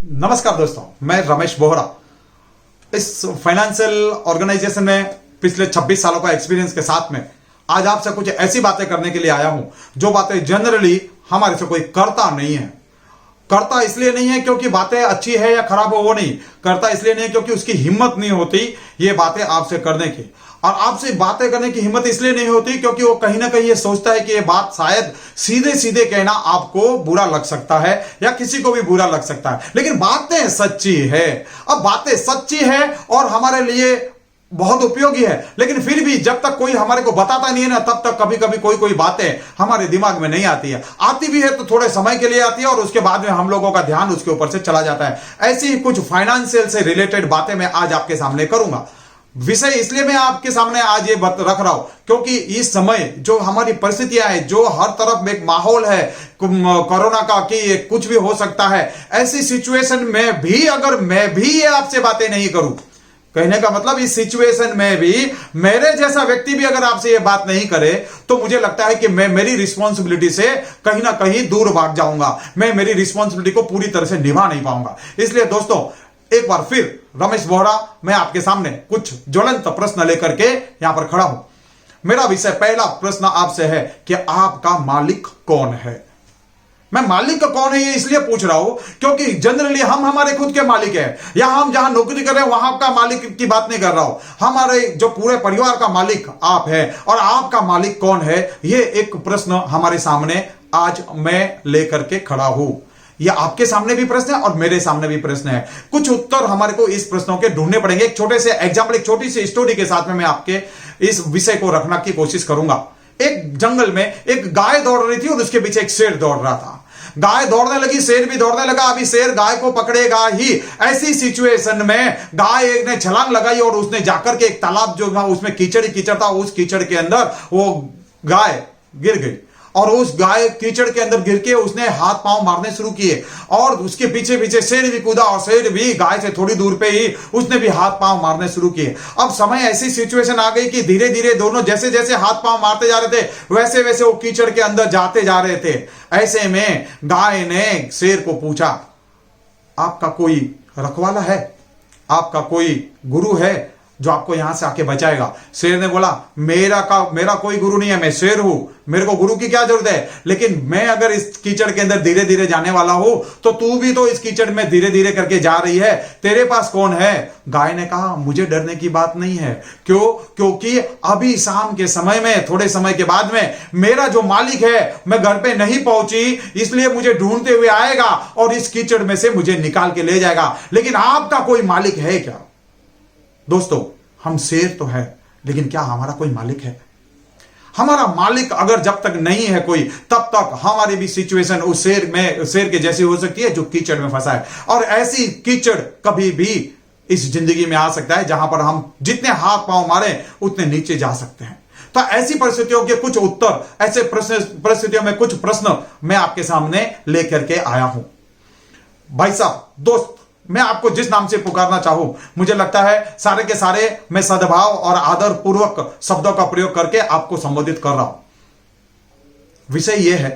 नमस्कार दोस्तों, मैं रमेश बोहरा। इस फाइनेंशियल ऑर्गेनाइजेशन में पिछले 26 सालों का एक्सपीरियंस के साथ में आज आपसे कुछ ऐसी बातें करने के लिए आया हूं जो बातें जनरली हमारे से कोई करता नहीं है। करता इसलिए नहीं है क्योंकि बातें अच्छी है या खराब हो, वो नहीं करता, इसलिए नहीं है क्योंकि उसकी हिम्मत नहीं होती ये बातें आपसे करने की। और आपसे बातें करने की हिम्मत इसलिए नहीं होती क्योंकि वो कहीं ना कहीं ये सोचता है कि ये बात शायद सीधे सीधे कहना आपको बुरा लग सकता है या किसी को भी बुरा लग सकता है, लेकिन बातें सच्ची है। अब बातें सच्ची है और हमारे लिए बहुत उपयोगी है, लेकिन फिर भी जब तक कोई हमारे को बताता नहीं है ना, तब तक कभी कभी कोई कोई बातें हमारे दिमाग में नहीं आती है। आती भी है तो थोड़े समय के लिए आती है और उसके बाद में हम लोगों का ध्यान उसके ऊपर से चला जाता है। ऐसी ही कुछ फाइनेंशियल से रिलेटेड बातें मैं आज आपके सामने करूंगा। विषय इसलिए मैं आपके सामने आज ये रख रहा हूं क्योंकि इस समय जो हमारी परिस्थितियां हैं, जो हर तरफ एक माहौल है कोरोना का कि कुछ भी हो सकता है, ऐसी सिचुएशन में भी अगर मैं भी ये आपसे बातें नहीं करूं, कहने का मतलब इस सिचुएशन में भी मेरे जैसा व्यक्ति भी अगर आपसे ये बात नहीं करे तो मुझे लगता है कि मैं मेरी रिस्पॉन्सिबिलिटी से कहीं ना कहीं दूर भाग जाऊंगा, मैं मेरी रिस्पॉन्सिबिलिटी को पूरी तरह से निभा नहीं पाऊंगा। इसलिए दोस्तों, एक बार फिर रमेश बोहरा मैं आपके सामने कुछ ज्वलंत प्रश्न लेकर के यहां पर खड़ा हूं। मेरा विषय, पहला प्रश्न आपसे है कि आपका मालिक कौन है। मैं मालिक कौन है ये इसलिए पूछ रहा हूं क्योंकि जनरली हम हमारे खुद के मालिक हैं, या हम जहां नौकरी कर रहे हैं वहां का मालिक की बात नहीं कर रहा हूं। हमारे जो पूरे परिवार का मालिक आप है, और आपका मालिक कौन है, ये एक प्रश्न हमारे सामने आज मैं लेकर के खड़ा हूं। ये आपके सामने भी प्रश्न है और मेरे सामने भी प्रश्न है। कुछ उत्तर हमारे को इस प्रश्नों के ढूंढने पड़ेंगे। एक छोटे से एग्जाम्पल, एक छोटी सी स्टोरी के साथ में मैं आपके इस विषय को रखने की कोशिश करूंगा। एक जंगल में एक गाय दौड़ रही थी और उसके पीछे एक शेर दौड़ रहा था। गाय दौड़ने लगी, शेर भी दौड़ने लगा। अभी शेर गाय को पकड़ेगा ही। ऐसी सिचुएशन में गाय एक ने छलांग लगाई और उसने जाकर के एक तालाब जो था उसमें कीचड़ ही कीचड़ था, उस कीचड़ के अंदर वो गाय गिर गई। और उस गाय कीचड़ के अंदर गिर के उसने हाथ पांव मारने शुरू किए और उसके पीछे पीछे शेर भी कूदा और शेर भी गाय से थोड़ी दूर पे ही उसने भी हाथ पांव मारने शुरू किए। अब समय ऐसी सिचुएशन आ गई कि धीरे धीरे दोनों जैसे जैसे हाथ पांव मारते जा रहे थे वैसे वैसे वो कीचड़ के अंदर जाते जा रहे थे। ऐसे में गाय ने शेर को पूछा, आपका कोई रखवाला है, आपका कोई गुरु है जो आपको यहां से आके बचाएगा। शेर ने बोला, मेरा कोई गुरु नहीं है, मैं शेर हूं, मेरे को गुरु की क्या जरूरत है, लेकिन मैं अगर इस कीचड़ के अंदर धीरे धीरे जाने वाला हूं तो तू भी तो इस कीचड़ में धीरे धीरे करके जा रही है, तेरे पास कौन है। गाय ने कहा, मुझे डरने की बात नहीं है। क्यों? क्योंकि अभी शाम के समय में, थोड़े समय के बाद में मेरा जो मालिक है, मैं घर पे नहीं पहुंची, इसलिए मुझे ढूंढते हुए आएगा और इस कीचड़ में से मुझे निकाल के ले जाएगा। लेकिन आपका कोई मालिक है क्या? दोस्तों, हम शेर तो है, लेकिन क्या हमारा कोई मालिक है? हमारा मालिक अगर जब तक नहीं है कोई, तब तक हमारी भी सिचुएशन उस शेर के जैसी हो सकती है जो कीचड़ में फंसा है। और ऐसी कीचड़ कभी भी इस जिंदगी में आ सकता है जहां पर हम जितने हाथ पांव मारे उतने नीचे जा सकते हैं। तो ऐसी परिस्थितियों के कुछ उत्तर, ऐसे परिस्थितियों में कुछ प्रश्न मैं आपके सामने लेकर के आया हूं। भाई साहब, दोस्त, मैं आपको जिस नाम से पुकारना चाहूं, मुझे लगता है सारे के सारे मैं सद्भाव और आदर पूर्वक शब्दों का प्रयोग करके आपको संबोधित कर रहा हूं। विषय यह है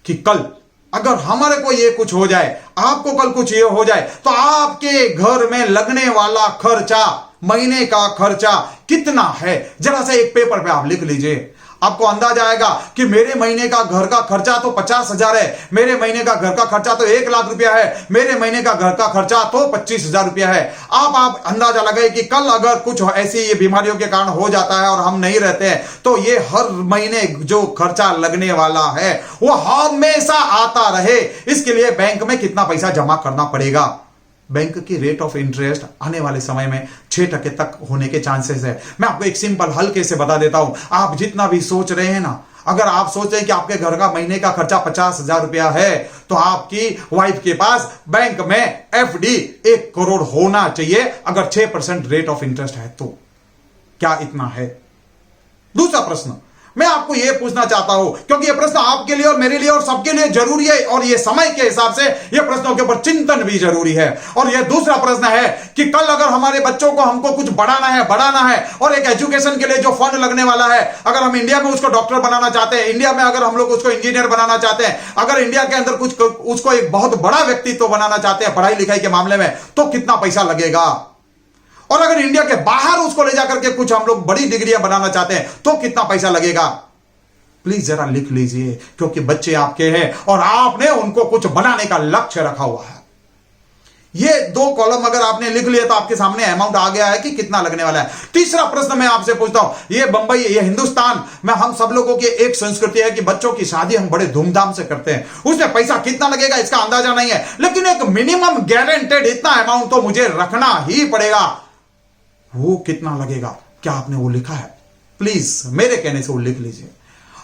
कि कल अगर हमारे को ये कुछ हो जाए, आपको कल कुछ ये हो जाए, तो आपके घर में लगने वाला खर्चा, महीने का खर्चा कितना है, जरा सा एक पेपर पे आप लिख लीजिए। आपको अंदाजा आएगा कि मेरे महीने का घर का खर्चा तो 50,000 है, मेरे महीने का घर का खर्चा तो 1,00,000 रुपया है, मेरे महीने का घर का खर्चा तो 25,000 रुपया है। आप अंदाजा लगाए कि कल अगर कुछ ऐसी ये बीमारियों के कारण हो जाता है और हम नहीं रहते हैं, तो ये हर महीने जो खर्चा लगने वाला है वो हमेशा आता रहे, इसके लिए बैंक में कितना पैसा जमा करना पड़ेगा। बैंक की रेट ऑफ इंटरेस्ट आने वाले समय में 6% तक होने के चांसेस है। मैं आपको एक सिंपल हल्के से बता देता हूं। आप जितना भी सोच रहे हैं ना, अगर आप सोच रहे हैं कि आपके घर का महीने का खर्चा 50,000 रुपया है, तो आपकी वाइफ के पास बैंक में एफडी 1 करोड़ होना चाहिए अगर 6% रेट ऑफ इंटरेस्ट है तो। क्या इतना है? दूसरा प्रश्न, मैं आपको यह पूछना चाहता हूं, क्योंकि यह प्रश्न आपके लिए और मेरे लिए और सबके लिए जरूरी है, और यह समय के हिसाब से यह प्रश्नों के ऊपर चिंतन भी जरूरी है। और यह दूसरा प्रश्न है कि कल अगर हमारे बच्चों को हमको कुछ बढ़ाना है और एक एजुकेशन के लिए जो फंड लगने वाला है, अगर हम इंडिया में उसको डॉक्टर बनाना चाहते हैं, इंडिया में अगर हम लोग उसको इंजीनियर बनाना चाहते हैं, अगर इंडिया के अंदर कुछ उसको एक बहुत बड़ा व्यक्तित्व बनाना चाहते हैं पढ़ाई लिखाई के मामले में, तो कितना पैसा लगेगा? और अगर इंडिया के बाहर उसको ले जाकर के कुछ हम लोग बड़ी डिग्रियां बनाना चाहते हैं तो कितना पैसा लगेगा? प्लीज जरा लिख लीजिए, क्योंकि बच्चे आपके हैं और आपने उनको कुछ बनाने का लक्ष्य रखा हुआ है। ये 2 कॉलम अगर आपने लिख लिया तो आपके सामने अमाउंट आ गया है कि कितना लगने वाला है। तीसरा प्रश्न मैं आपसे पूछता हूं, ये बंबई, ये हिंदुस्तान में हम सब लोगों की एक संस्कृति है कि बच्चों की शादी हम बड़े धूमधाम से करते हैं। उसमें पैसा कितना लगेगा इसका अंदाजा नहीं है, लेकिन एक मिनिमम गारंटेड इतना अमाउंट तो मुझे रखना ही पड़ेगा। वो कितना लगेगा? क्या आपने वो लिखा है? प्लीज मेरे कहने से वो लिख लीजिए।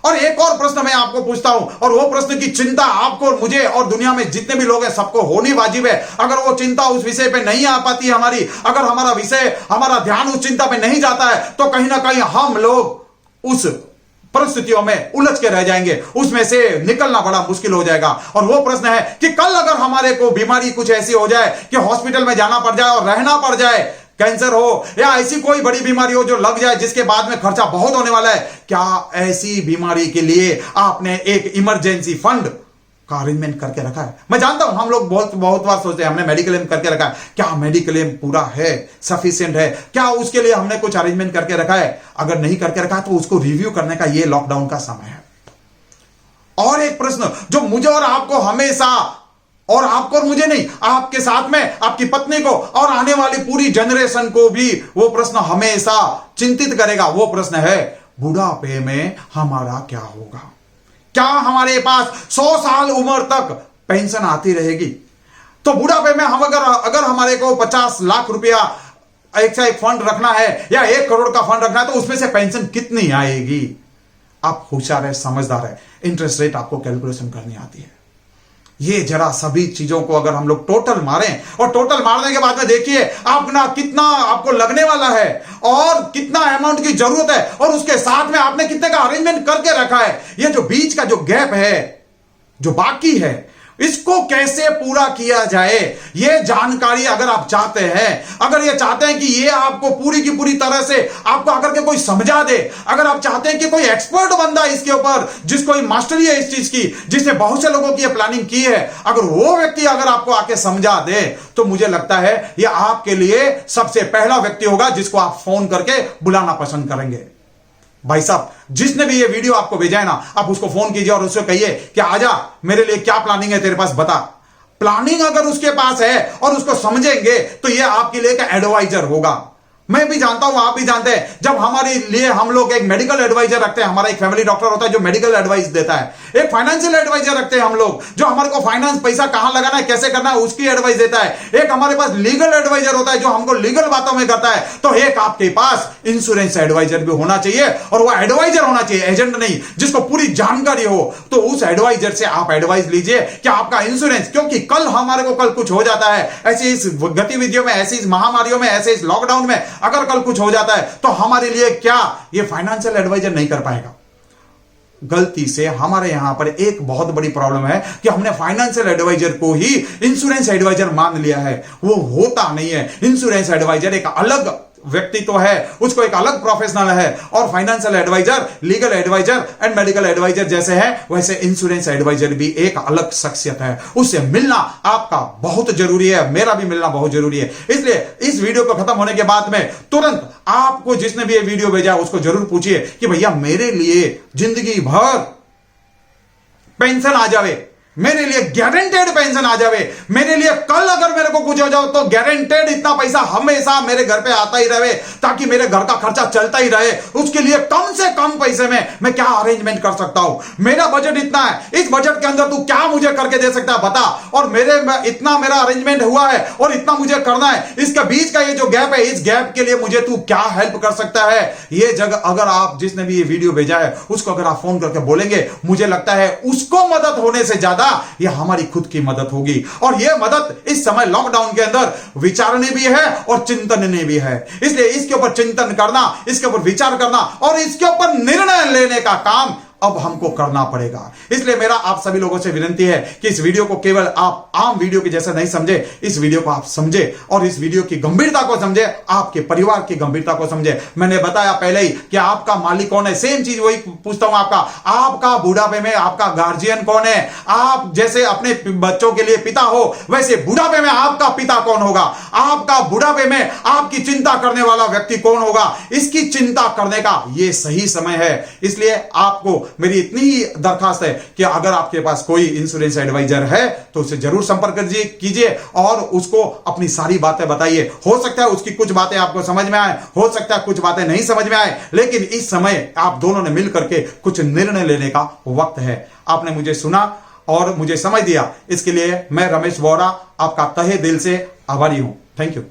और एक और प्रश्न मैं आपको पूछता हूं, और वो प्रश्न की चिंता आपको और मुझे और दुनिया में जितने भी लोग हैं सबको होनी वाजिब है। अगर वो चिंता उस विषय पे नहीं आ पाती हमारी, अगर हमारा ध्यान उस चिंता पे नहीं जाता है, तो कहीं ना कहीं हम लोग उस परिस्थितियों में उलझ के रह जाएंगे, उसमें से निकलना बड़ा मुश्किल हो जाएगा। और वो प्रश्न है कि कल अगर हमारे को बीमारी कुछ ऐसी हो जाए कि हॉस्पिटल में जाना पड़ जाए और रहना पड़ जाए, कैंसर हो या ऐसी कोई बड़ी बीमारी हो जो लग जाए जिसके बाद में खर्चा बहुत होने वाला है, क्या ऐसी बीमारी के लिए आपने एक इमरजेंसी फंड का अरेंजमेंट करके रखा है? मैं जानता हूं हम लोग बहुत बार सोचते हैं हमने मेडिक्लेम करके रखा है, क्या मेडिक्लेम पूरा है, सफिशिएंट है, क्या उसके लिए हमने कुछ अरेंजमेंट करके रखा है? अगर नहीं करके रखा तो उसको रिव्यू करने का ये लॉकडाउन का समय है। और एक प्रश्न जो मुझे और आपको हमेशा, और आपको और मुझे नहीं, आपके साथ में आपकी पत्नी को और आने वाली पूरी जनरेशन को भी वो प्रश्न हमेशा चिंतित करेगा, वो प्रश्न है बुढ़ापे में हमारा क्या होगा? क्या हमारे पास 100 साल उम्र तक पेंशन आती रहेगी? तो बुढ़ापे में हम अगर हमारे को 50 लाख रुपया एक फंड रखना है या 1 करोड़ का फंड रखना है, तो उसमें से पेंशन कितनी आएगी? आप होशियार है, समझदार है, इंटरेस्ट रेट आपको कैलकुलेशन करनी आती है। ये जरा सभी चीजों को अगर हम लोग टोटल मारें, और टोटल मारने के बाद में देखिए अपना कितना आपको लगने वाला है और कितना अमाउंट की जरूरत है, और उसके साथ में आपने कितने का अरेंजमेंट करके रखा है। ये जो बीच का जो गैप है, जो बाकी है, इसको कैसे पूरा किया जाए, ये जानकारी अगर आप चाहते हैं, अगर ये चाहते हैं कि ये आपको पूरी की पूरी तरह से आपको आकर के कोई समझा दे, अगर आप चाहते हैं कि कोई एक्सपर्ट बंदा इसके ऊपर जिसको मास्टरी है इस चीज की, जिसने बहुत से लोगों की ये प्लानिंग की है, अगर वो व्यक्ति अगर आपको आके समझा दे, तो मुझे लगता है ये आपके लिए सबसे पहला व्यक्ति होगा जिसको आप फोन करके बुलाना पसंद करेंगे। भाई साहब, जिसने भी ये वीडियो आपको भेजा है ना, आप उसको फोन कीजिए और उससे कहिए कि आजा, मेरे लिए क्या प्लानिंग है तेरे पास, बता। प्लानिंग अगर उसके पास है और उसको समझेंगे तो ये आपके लिए एक एडवाइजर होगा। मैं भी जानता हूं, आप भी जानते हैं, जब हमारे लिए हम लोग एक मेडिकल एडवाइजर रखते हैं, हमारा एक फैमिली डॉक्टर होता है जो मेडिकल एडवाइस देता है, एक फाइनेंशियल एडवाइजर रखते हैं हम लोग जो हमारे को फाइनेंस, पैसा कहां लगाना है, कैसे करना है, उसकी एडवाइस देता है, एक हमारे पास लीगल एडवाइजर होता है जो हमको लीगल बातों में करता है, तो एक आपके पास इंश्योरेंस एडवाइजर भी होना चाहिए, और वो एडवाइजर होना चाहिए, एजेंट नहीं, जिसको पूरी जानकारी हो। तो उस एडवाइजर से आप एडवाइस लीजिए कि आपका इंश्योरेंस, क्योंकि कल हमारे को कल कुछ हो जाता है, ऐसी इस गतिविधियों में, ऐसी इस महामारियों में, ऐसे इस लॉकडाउन में अगर कल कुछ हो जाता है तो हमारे लिए क्या ये फाइनेंशियल एडवाइजर नहीं कर पाएगा? गलती से हमारे यहां पर एक बहुत बड़ी प्रॉब्लम है कि हमने फाइनेंशियल एडवाइजर को ही इंश्योरेंस एडवाइजर मान लिया है। वो होता नहीं है। इंश्योरेंस एडवाइजर एक अलग व्यक्ति तो है, उसको एक अलग प्रोफेशनल है, और financial adviser, legal adviser and medical adviser जैसे है, वैसे इंश्योरेंस एडवाइजर भी एक अलग शख्सियत है। उससे मिलना आपका बहुत जरूरी है, मेरा भी मिलना बहुत जरूरी है। इसलिए इस वीडियो को खत्म होने के बाद में तुरंत आपको जिसने भी ये वीडियो भेजा उसको जरूर पूछिए कि भैया मेरे लिए जिंदगी भर पेंशन आ जावे, मेरे लिए गारंटेड पेंशन आ जावे, मेरे लिए कल अगर मेरे को कुछ हो जाओ तो गारंटेड इतना पैसा हमेशा मेरे घर पे आता ही रहे, ताकि मेरे घर का खर्चा चलता ही रहे। उसके लिए कम से कम पैसे में मैं क्या अरेंजमेंट कर सकता हूं? मेरा बजट इतना है, इस बजट के अंदर तू क्या मुझे करके दे सकता है, बता। और इतना मेरा अरेंजमेंट हुआ है और इतना मुझे करना है, इसके बीच का ये जो गैप है, इस गैप के लिए मुझे तू क्या हेल्प कर सकता है? ये जगह अगर आप जिसने भी ये वीडियो भेजा है उसको अगर आप फोन करके बोलेंगे, मुझे लगता है उसको मदद होने से ज्यादा होगा, यह हमारी खुद की मदद होगी। और यह मदद इस समय लॉकडाउन के अंदर विचारने भी है और चिंतनने भी है। इसलिए इसके ऊपर चिंतन करना, इसके ऊपर विचार करना और इसके ऊपर निर्णय लेने का काम अब हमको करना पड़ेगा। इसलिए मेरा आप सभी लोगों से विनती है कि इस वीडियो को केवल आप आम वीडियो के जैसे नहीं समझे, इस वीडियो को आप समझे और इस वीडियो की गंभीरता को समझे, आपके परिवार की गंभीरता को समझे। मैंने बताया पहले ही कि आपका मालिक कौन है, सेम चीज वही पूछता हूं आपका बुढ़ापे में आपका गार्जियन कौन है। आप जैसे अपने बच्चों के लिए पिता हो, वैसे बुढ़ापे में आपका पिता कौन होगा, आपका बुढ़ापे में आपकी चिंता करने वाला व्यक्ति कौन होगा, इसकी चिंता करने का यह सही समय है। इसलिए आपको मेरी इतनी ही दरखास्त है कि अगर आपके पास कोई इंश्योरेंस एडवाइजर है तो उससे जरूर संपर्क कीजिए और उसको अपनी सारी बातें बताइए। हो सकता है उसकी कुछ बातें आपको समझ में आए, हो सकता है कुछ बातें नहीं समझ में आए, लेकिन इस समय आप दोनों ने मिल करके कुछ निर्णय लेने का वक्त है। आपने मुझे सुना और मुझे समझ दिया, इसके लिए मैं रमेश बोहरा आपका तहे दिल से आभारी हूं। Thank you.